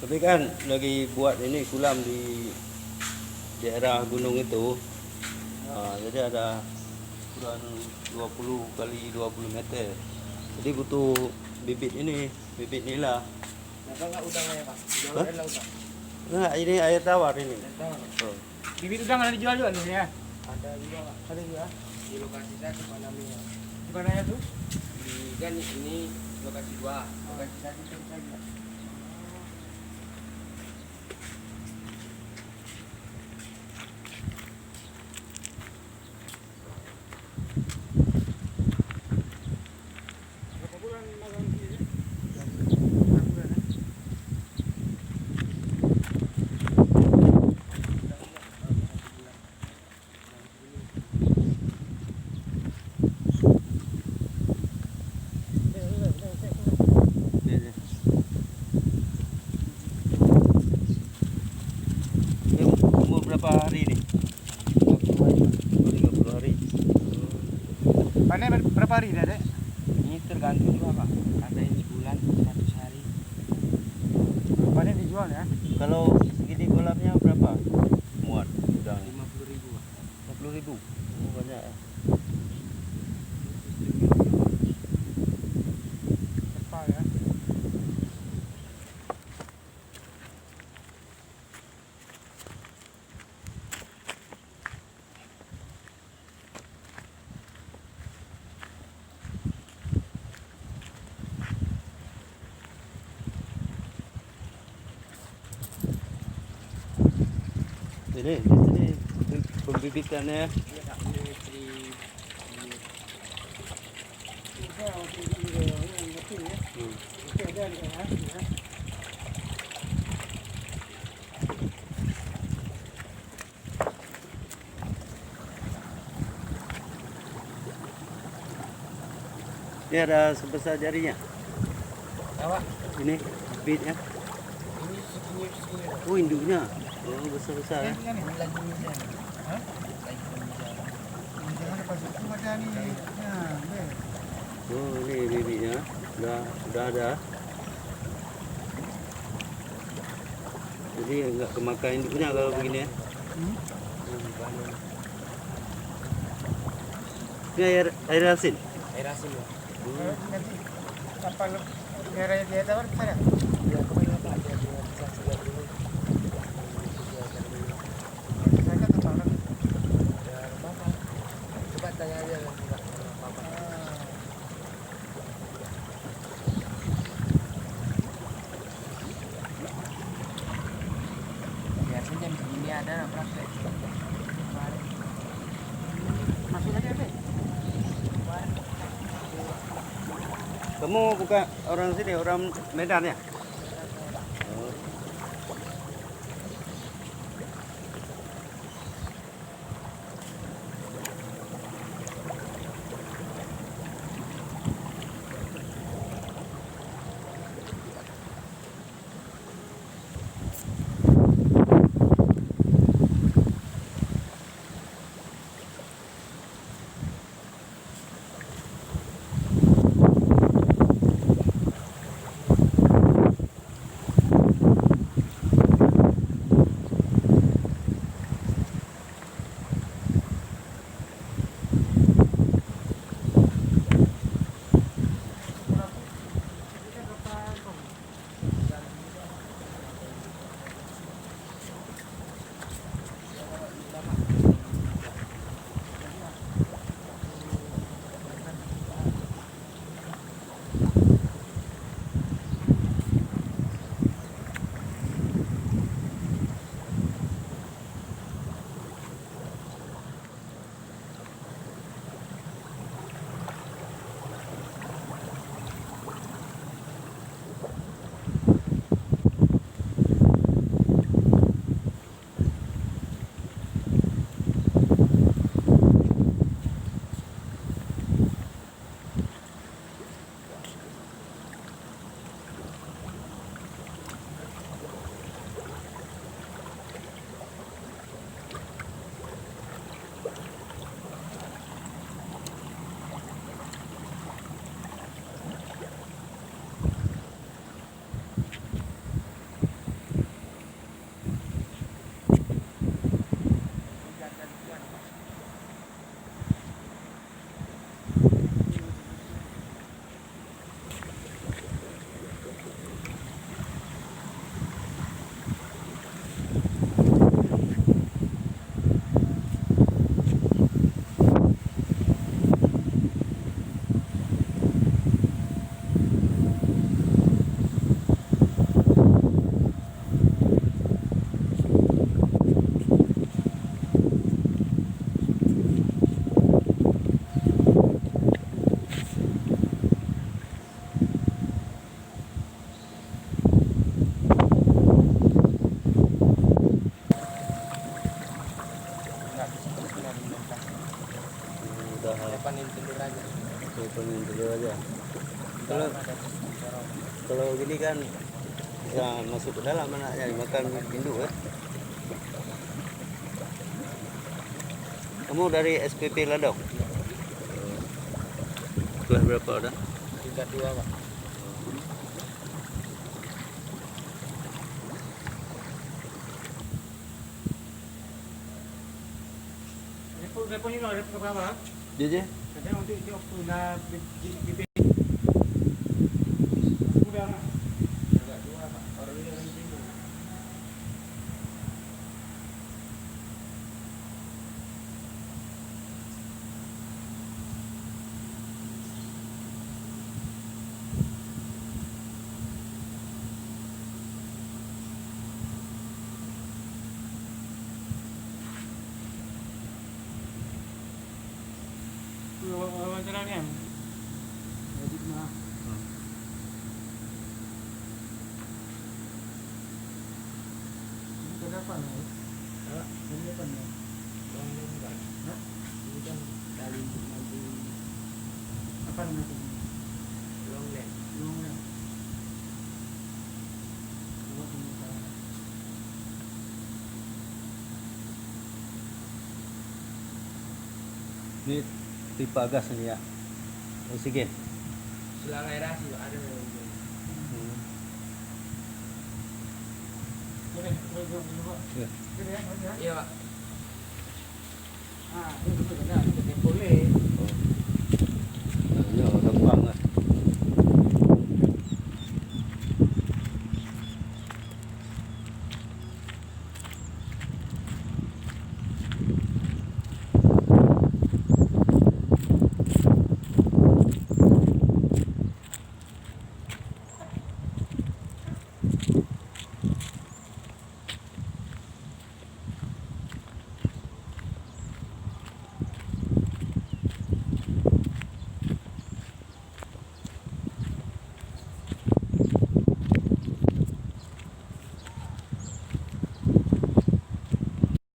Tapi kan lagi buat ini kolam di daerah gunung itu. Jadi ada ukuran 20 kali 20 meter. Jadi butuh bibit nila. Ada nggak udangnya ya Pak? Jual air laut Pak? Nah, ini air tawar ini. Air tawar. Oh. Bibit udang ada dijual juga di sini ya? Ada juga Pak. Ada juga. Di lokasi saya di Panamnya. Di mananya tuh? Di kan ini lokasi 2. Lokasi 1 itu saja. Umur berapa hari ini? 30 hari. Panen berapa hari dah, Dek? Ini tergantung juga Pak, ada yang sebulan, 100 hari. Panen dijual ya? Kalau segini kolamnya berapa? Muat udang 50.000 Pak. 50.000. Oh, banyak ya. Cepat ya. Ini di sini pembibitannya. Iya Kak, ini di Ini ada sebesar jarinya. Apa? Ini bibitnya. Ini segini. Oh, induknya. Oh, besar-besar ya. Ini lagi muda. Hah? Lagi muda. Jangan lepas itu macam ni. Ya, deh. Oh, ini bibitnya. Udah ada. Jadi enggak kemakan induknya kalau begini ya. Ini air asin. Air asin ya. Nanti apa daerahnya dia tawar bisa ya? Ya kemana Pak? Dia bisa segar dulu. Saya kan tawar. Ya Bapak. Coba tanya aja nanti Pak. Bapak. Biasanya jam segini ada praktek. Kemarin. Masuk aja deh. Kamu bukan orang sini, orang Medan ya? Oh. Panen telur aja. Kalau Dalam ada dorong. kalau gini kan bisa masuk ke dalam anaknya dimakan induk ya. Kamu dari SPP Ladok? Kelas berapa udah? 32 Pak. Repot ni lah, repot berapa? Dia je. Kadang untuk dia puna BP. Udah nak. Enggak dua Pak. Orang ini orang sini. Wawancara ni kan. Jadi mah. Ini kenapa ni? Ini apa ni? Orang ini enggak. Hah? Ini kan tali nanti Apa nama tu? long leg. Long ni. Buat ini kan. Ini pipa gas ini ya. Oksigen. Selang aerasi Pak, ada yang Boleh, boleh buat. Ya. Boleh ya, boleh ya. Iya Pak. Ah, itu betul dah. Kita boleh. Oh.